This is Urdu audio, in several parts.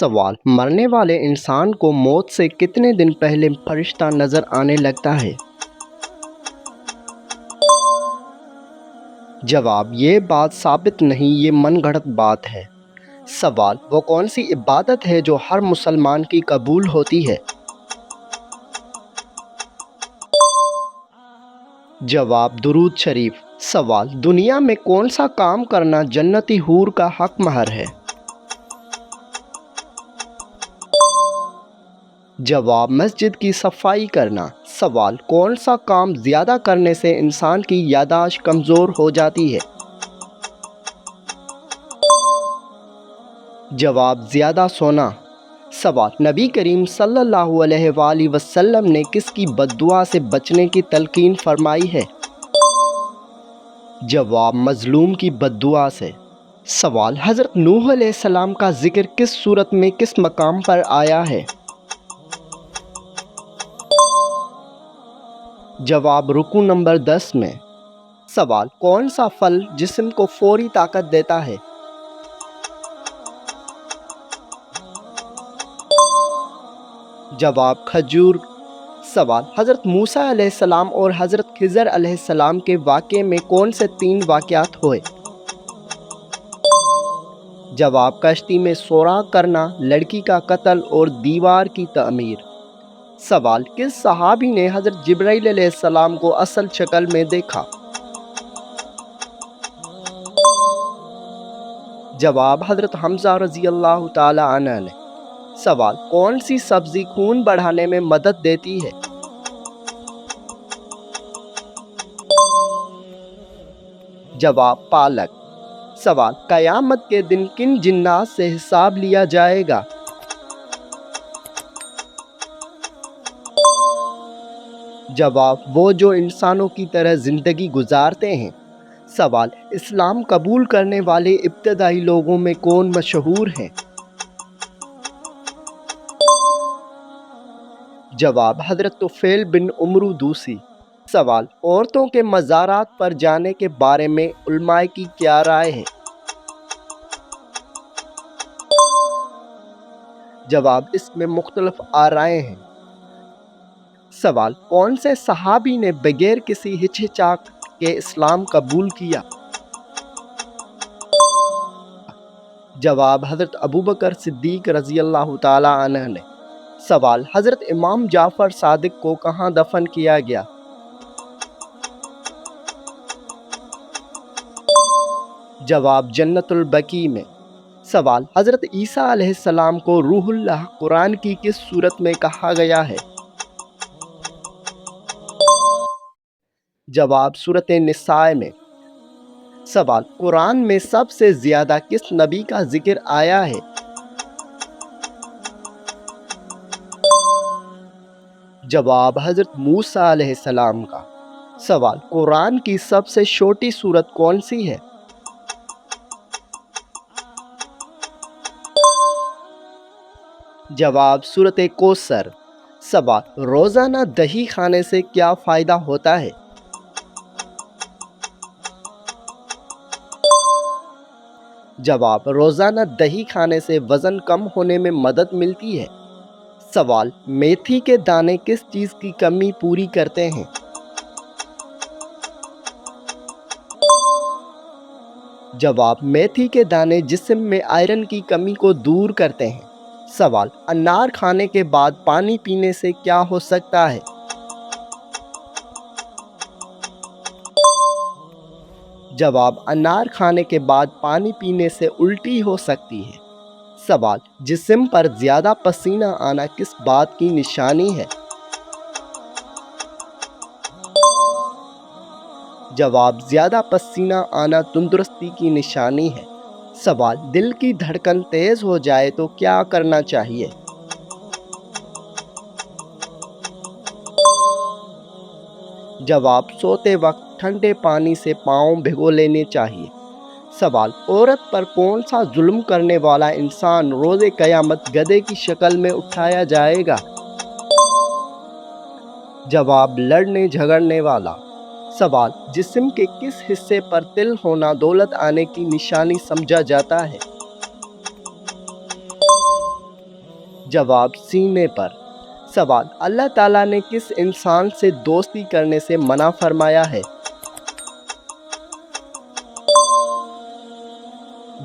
سوال: مرنے والے انسان کو موت سے کتنے دن پہلے فرشتہ نظر آنے لگتا ہے؟ جواب: یہ بات ثابت نہیں، یہ من گھڑت بات ہے۔ سوال: وہ کون سی عبادت ہے جو ہر مسلمان کی قبول ہوتی ہے؟ جواب: درود شریف۔ سوال: دنیا میں کون سا کام کرنا جنتی حور کا حق مہر ہے؟ جواب: مسجد کی صفائی کرنا۔ سوال: کون سا کام زیادہ کرنے سے انسان کی یادداشت کمزور ہو جاتی ہے؟ جواب: زیادہ سونا۔ سوال: نبی کریم صلی اللہ علیہ وآلہ وسلم نے کس کی بد دعا سے بچنے کی تلقین فرمائی ہے؟ جواب: مظلوم کی بد دعا سے۔ سوال: حضرت نوح علیہ السلام کا ذکر کس سورت میں کس مقام پر آیا ہے؟ جواب: رکوع نمبر 10 میں۔ سوال: کون سا پھل جسم کو فوری طاقت دیتا ہے؟ جواب: کھجور۔ سوال: حضرت موسیٰ علیہ السلام اور حضرت خضر علیہ السلام کے واقعے میں کون سے 3 واقعات ہوئے؟ جواب: کشتی میں سوراخ کرنا، لڑکی کا قتل اور دیوار کی تعمیر۔ سوال: کس صحابی نے حضرت جبرائیل علیہ السلام کو اصل شکل میں دیکھا؟ جواب: حضرت حمزہ رضی اللہ تعالی عنہ نے۔ سوال: کون سی سبزی خون بڑھانے میں مدد دیتی ہے؟ جواب: پالک۔ سوال: قیامت کے دن کن جنات سے حساب لیا جائے گا؟ جواب: وہ جو انسانوں کی طرح زندگی گزارتے ہیں۔ سوال: اسلام قبول کرنے والے ابتدائی لوگوں میں کون مشہور ہیں؟ جواب: حضرت طفیل بن عمرو دوسی۔ سوال: عورتوں کے مزارات پر جانے کے بارے میں علماء کی کیا رائے ہے؟ جواب: اس میں مختلف آرائیں ہیں۔ سوال: کون سے صحابی نے بغیر کسی ہچکچاہٹ کے اسلام قبول کیا؟ جواب: حضرت ابوبکر صدیق رضی اللہ تعالی عنہ نے۔ سوال: حضرت امام جعفر صادق کو کہاں دفن کیا گیا؟ جواب: جنت البقیع میں۔ سوال: حضرت عیسیٰ علیہ السلام کو روح اللہ قرآن کی کس سورت میں کہا گیا ہے؟ جواب: سورۃ نساء میں۔ سوال: قرآن میں سب سے زیادہ کس نبی کا ذکر آیا ہے؟ جواب: حضرت موسیٰ علیہ السلام کا۔ سوال: قرآن کی سب سے چھوٹی سورت کون سی ہے؟ جواب: سورۃ کوثر۔ سوال: روزانہ دہی کھانے سے کیا فائدہ ہوتا ہے؟ جواب: روزانہ دہی کھانے سے وزن کم ہونے میں مدد ملتی ہے۔ سوال: میتھی کے دانے کس چیز کی کمی پوری کرتے ہیں؟ جواب: میتھی کے دانے جسم میں آئرن کی کمی کو دور کرتے ہیں۔ سوال: انار کھانے کے بعد پانی پینے سے کیا ہو سکتا ہے؟ جواب: انار کھانے کے بعد پانی پینے سے الٹی ہو سکتی ہے۔ سوال: جسم پر زیادہ پسینہ آنا کس بات کی نشانی ہے؟ جواب: زیادہ پسینہ آنا تندرستی کی نشانی ہے۔ سوال: دل کی دھڑکن تیز ہو جائے تو کیا کرنا چاہیے؟ جواب: سوتے وقت ٹھنڈے پانی سے پاؤں بھگو لینے چاہیے۔ سوال: عورت پر کون سا ظلم کرنے والا انسان روز قیامت گدھے کی شکل میں اٹھایا جائے گا؟ جواب: لڑنے جھگڑنے والا۔ سوال: جسم کے کس حصے پر تل ہونا دولت آنے کی نشانی سمجھا جاتا ہے؟ جواب سینے پر۔ سوال، اللہ تعالیٰ نے کس انسان سے دوستی کرنے سے منع فرمایا ہے؟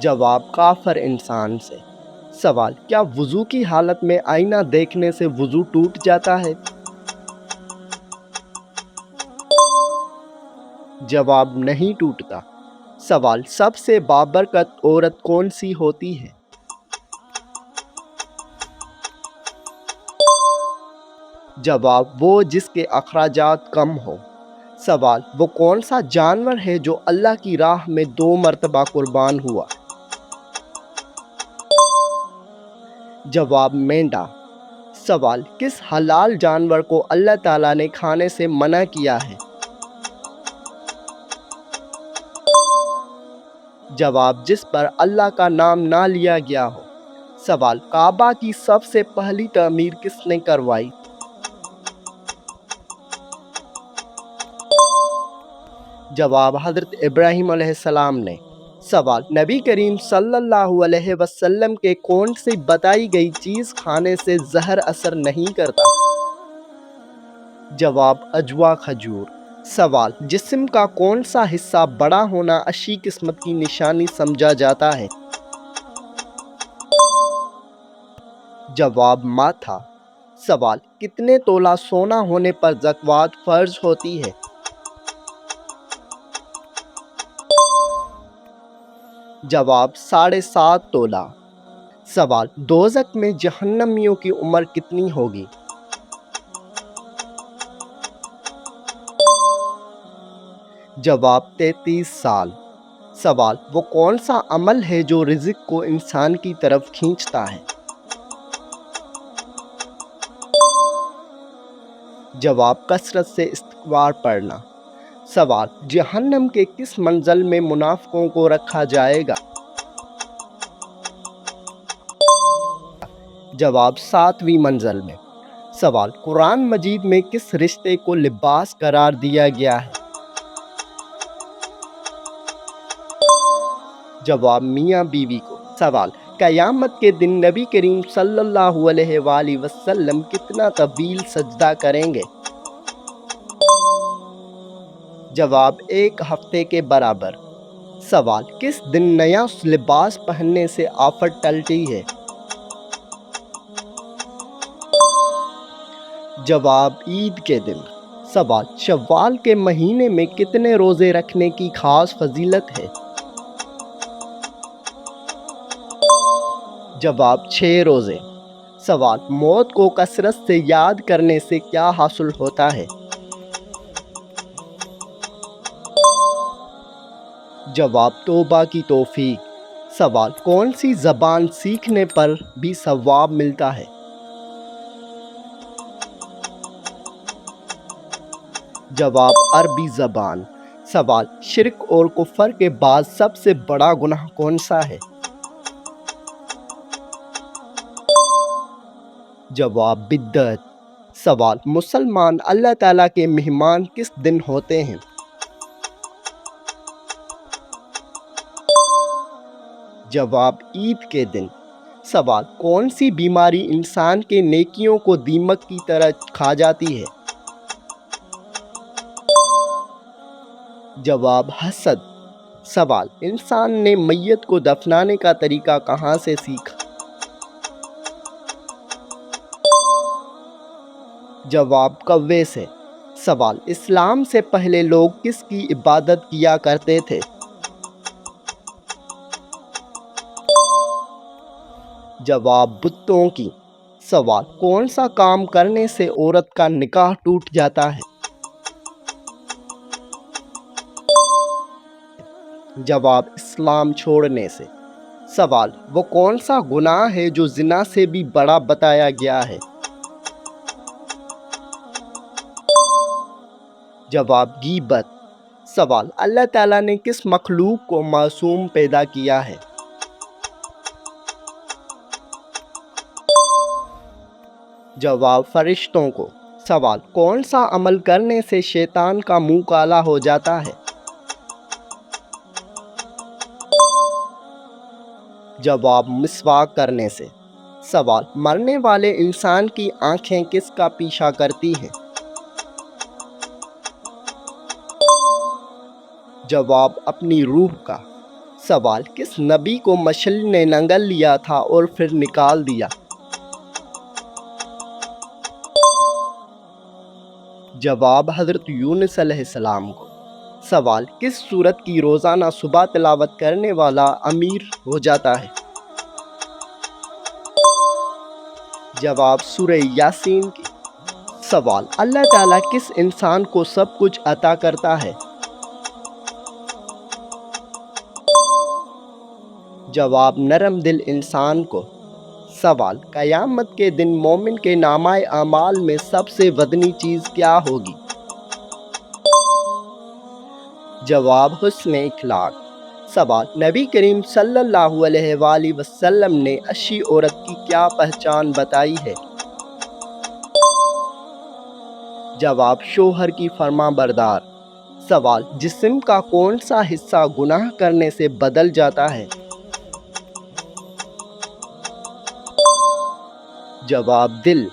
جواب کافر انسان سے۔ سوال، کیا وضو کی حالت میں آئینہ دیکھنے سے وضو ٹوٹ جاتا ہے؟ جواب نہیں ٹوٹتا۔ سوال، سب سے بابرکت عورت کون سی ہوتی ہے؟ جواب، وہ جس کے اخراجات کم ہو۔ سوال، وہ کون سا جانور ہے جو اللہ کی راہ میں 2 مرتبہ قربان ہوا؟ جواب، مینڈا۔ سوال، کس حلال جانور کو اللہ تعالیٰ نے کھانے سے منع کیا ہے؟ جواب، جس پر اللہ کا نام نہ لیا گیا ہو۔ سوال، کعبہ کی سب سے پہلی تعمیر کس نے کروائی؟ جواب، حضرت ابراہیم علیہ السلام نے۔ سوال، نبی کریم صلی اللہ علیہ وسلم کے کون سی بتائی گئی چیز کھانے سے زہر اثر نہیں کرتا؟ جواب، اجوا کھجور۔ سوال، جسم کا کون سا حصہ بڑا ہونا اچھی قسمت کی نشانی سمجھا جاتا ہے؟ جواب، ماتھا۔ سوال، کتنے تولہ سونا ہونے پر زکوٰۃ فرض ہوتی ہے؟ جواب، 7.5 تولہ۔ سوال، دوزخ میں جہنمیوں کی عمر کتنی ہوگی؟ جواب، 33 سال۔ سوال، وہ کون سا عمل ہے جو رزق کو انسان کی طرف کھینچتا ہے؟ جواب، کثرت سے استغفار پڑھنا۔ سوال، جہنم کے کس منزل میں منافقوں کو رکھا جائے گا؟ جواب، 7ویں منزل میں۔ سوال، قرآن مجید میں کس رشتے کو لباس قرار دیا گیا ہے؟ جواب، میاں بیوی کو۔ سوال، قیامت کے دن نبی کریم صلی اللہ علیہ وآلہ وسلم کتنا طویل سجدہ کریں گے؟ جواب، 1 ہفتے کے برابر۔ سوال، کس دن نیا لباس پہننے سے آفت ٹلتی ہے؟ جواب، عید کے دن۔ سوال، شوال کے مہینے میں کتنے روزے رکھنے کی خاص فضیلت ہے؟ جواب، 6 روزے۔ سوال، موت کو کثرت سے یاد کرنے سے کیا حاصل ہوتا ہے؟ جواب، توبہ کی توفیق۔ سوال، کون سی زبان سیکھنے پر بھی ثواب ملتا ہے؟ جواب، عربی زبان۔ سوال، شرک اور کفر کے بعد سب سے بڑا گناہ کون سا ہے؟ جواب، بدعت۔ سوال، مسلمان اللہ تعالیٰ کے مہمان کس دن ہوتے ہیں؟ جواب، عید کے دن۔ سوال، کون سی بیماری انسان کے نیکیوں کو دیمک کی طرح کھا جاتی ہے؟ جواب، حسد۔ سوال، انسان نے میت کو دفنانے کا طریقہ کہاں سے سیکھا؟ جواب، کوے سے۔ سوال، اسلام سے پہلے لوگ کس کی عبادت کیا کرتے تھے؟ جواب، بتوں کی۔ سوال، کون سا کام کرنے سے عورت کا نکاح ٹوٹ جاتا ہے؟ جواب، اسلام چھوڑنے سے۔ سوال، وہ کون سا گناہ ہے جو زنا سے بھی بڑا بتایا گیا ہے؟ جواب، غیبت۔ سوال، اللہ تعالیٰ نے کس مخلوق کو معصوم پیدا کیا ہے؟ جواب، فرشتوں کو۔ سوال، کون سا عمل کرنے سے شیطان کا منہ کالا ہو جاتا ہے؟ جواب، مسواک کرنے سے۔ سوال، مرنے والے انسان کی آنکھیں کس کا پیچھا کرتی ہیں؟ جواب، اپنی روح کا۔ سوال، کس نبی کو مچھلی نے نگل لیا تھا اور پھر نکال دیا؟ جواب، حضرت یونس علیہ السلام کو۔ سوال، کس سورت کی روزانہ صبح تلاوت کرنے والا امیر ہو جاتا ہے؟ جواب، سورہ یاسین کی۔ سوال، اللہ تعالیٰ کس انسان کو سب کچھ عطا کرتا ہے؟ جواب، نرم دل انسان کو۔ سوال، قیامت کے دن مومن کے نامہ اعمال میں سب سے وزنی چیز کیا ہوگی؟ جواب، حسن اخلاق۔ سوال، نبی کریم صلی اللہ علیہ وآلہ وسلم نے اچھی عورت کی کیا پہچان بتائی ہے؟ جواب، شوہر کی فرما بردار۔ سوال، جسم کا کون سا حصہ گناہ کرنے سے بدل جاتا ہے؟ جواب، دل۔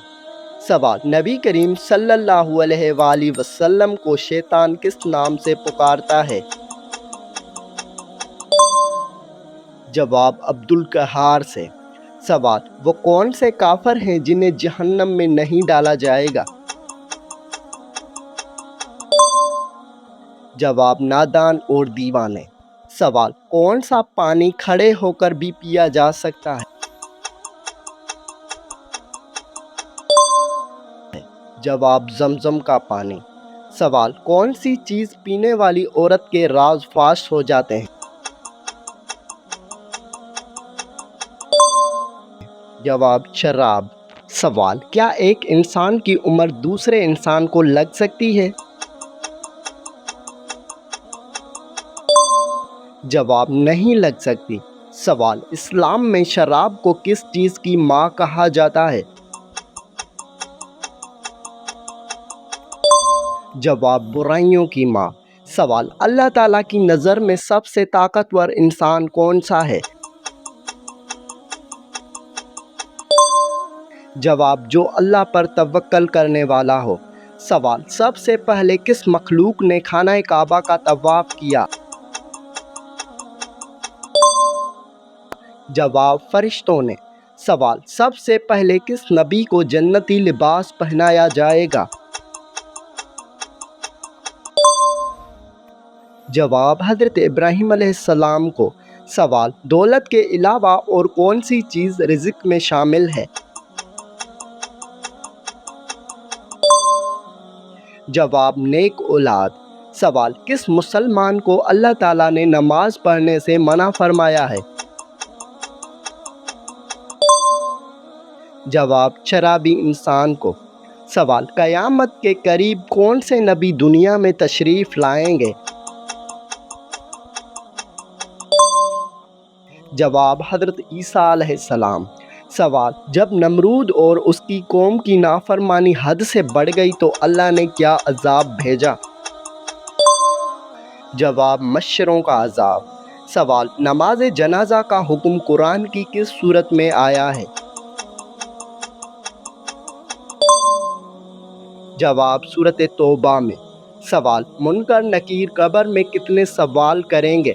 سوال، نبی کریم صلی اللہ علیہ وآلہ وسلم کو شیطان کس نام سے پکارتا ہے؟ جواب، عبدالقہار سے۔ سوال، وہ کون سے کافر ہیں جنہیں جہنم میں نہیں ڈالا جائے گا؟ جواب، نادان اور دیوانے۔ سوال، کون سا پانی کھڑے ہو کر بھی پیا جا سکتا ہے؟ جواب، زمزم کا پانی۔ سوال، کون سی چیز پینے والی عورت کے راز فاش ہو جاتے ہیں؟ جواب، شراب۔ سوال، کیا ایک انسان کی عمر دوسرے انسان کو لگ سکتی ہے؟ جواب، نہیں لگ سکتی۔ سوال، اسلام میں شراب کو کس چیز کی ماں کہا جاتا ہے؟ جواب، برائیوں کی ماں۔ سوال، اللہ تعالیٰ کی نظر میں سب سے طاقتور انسان کون سا ہے؟ جواب، جو اللہ پر توکل کرنے والا ہو۔ سوال، سب سے پہلے کس مخلوق نے خانہ کعبہ کا طواف کیا؟ جواب، فرشتوں نے۔ سوال، سب سے پہلے کس نبی کو جنتی لباس پہنایا جائے گا؟ جواب، حضرت ابراہیم علیہ السلام کو۔ سوال، دولت کے علاوہ اور کون سی چیز رزق میں شامل ہے؟ جواب، نیک اولاد۔ سوال، کس مسلمان کو اللہ تعالیٰ نے نماز پڑھنے سے منع فرمایا ہے؟ جواب، شرابی انسان کو۔ سوال، قیامت کے قریب کون سے نبی دنیا میں تشریف لائیں گے؟ جواب، حضرت عیسیٰ علیہ السلام۔ سوال، جب نمرود اور اس کی قوم کی نافرمانی حد سے بڑھ گئی تو اللہ نے کیا عذاب بھیجا؟ جواب، مچھروں کا عذاب۔ سوال، نماز جنازہ کا حکم قرآن کی کس سورت میں آیا ہے؟ جواب، سورۃ توبہ میں۔ سوال، منکر نکیر قبر میں کتنے سوال کریں گے؟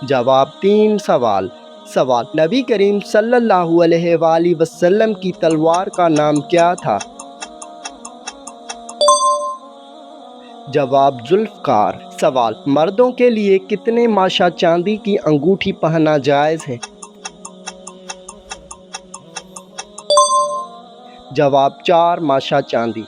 جواب، 3 سوال۔ سوال، نبی کریم صلی اللہ علیہ وآلہ وسلم کی تلوار کا نام کیا تھا؟ جواب، ذوالفقار۔ سوال، مردوں کے لیے کتنے ماشا چاندی کی انگوٹھی پہننا جائز ہے؟ جواب، 4 ماشا چاندی۔